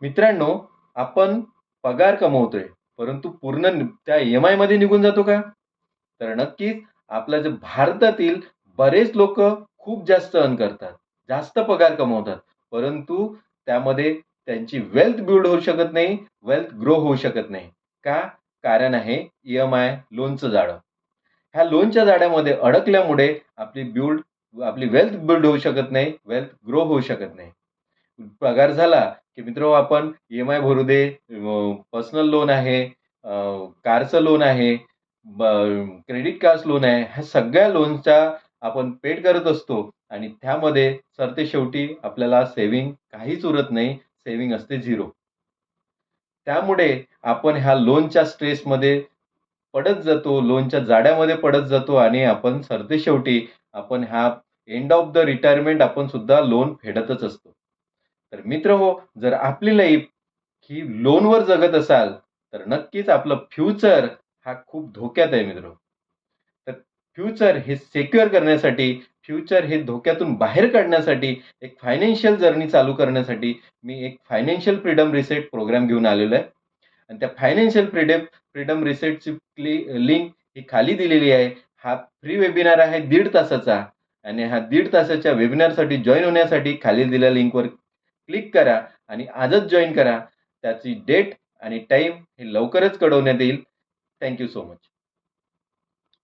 मित्रांनो, आपण पगार कमवतोय, परंतु पूर्ण त्या ई-एम-आय मध्ये निघून जातो का? तर नक्कीच आपल्या जे भारतातील बरेच लोकं खूप जास्त अर्न करतात. जास्त पगार कमवतात. परंतु त्यामध्ये त्यांची वेल्थ बिल्ड होऊ शकत नाही, वेल्थ ग्रो होऊ शकत नाही. का? कारण आहे ई-एम-आय, लोनचं जाळं. ह्या लोनच्या जाळ्यामध्ये अडकल्यामुळे आपली वेल्थ बिल्ड होऊ शकत नाही, वेल्थ ग्रो होऊ शकत नाही. पगार झाला, की मित्र आपण ई-एम-आय भरू दे, पर्सनल लोन आहे, कारचं लोन आहे, क्रेडिट कार्ड्स लोन आहे. ह्या सगळ्या लोनच्या आपण पेड करत असतो आणि त्यामध्ये सरतेशेवटी आपल्याला सेव्हिंग काहीच उरत नाही. सेव्हिंग असते 0. त्यामुळे आपण ह्या लोनच्या स्ट्रेसमध्ये पडत जातो, लोनच्या जाळ्यामध्ये पडत जातो आणि आपण सरतेशेवटी आपण ह्या एंड ऑफ द रिटायरमेंट आपण सुद्धा लोन फेडतच असतो. तर मित्रहो, जर आपली लाईफ ही लोनवर जगत असाल, तर नक्कीच आपलं फ्युचर हा खूप धोक्यात आहे मित्र. तर फ्युचर हे सिक्युअर करण्यासाठी, फ्युचर हे धोक्यातून बाहेर काढण्यासाठी, एक फायनान्शियल जर्नी चालू करण्यासाठी मी एक फायनान्शियल फ्रीडम रिसेट प्रोग्राम घेऊन आलेलो आहे. आणि त्या फायनान्शियल फ्रीडम रिसेटची लिंक ही खाली दिलेली आहे. हा फ्री वेबिनार आहे 1.5 तासाचा आणि हा 1.5 तासाच्या वेबिनारसाठी जॉइन होण्यासाठी खाली दिलेल्या लिंकवर क्लिक करा आणि आजच जॉइन करा. त्याची डेट आणि टाईम हे लवकरच कळवण्यात येईल. Thank you so much.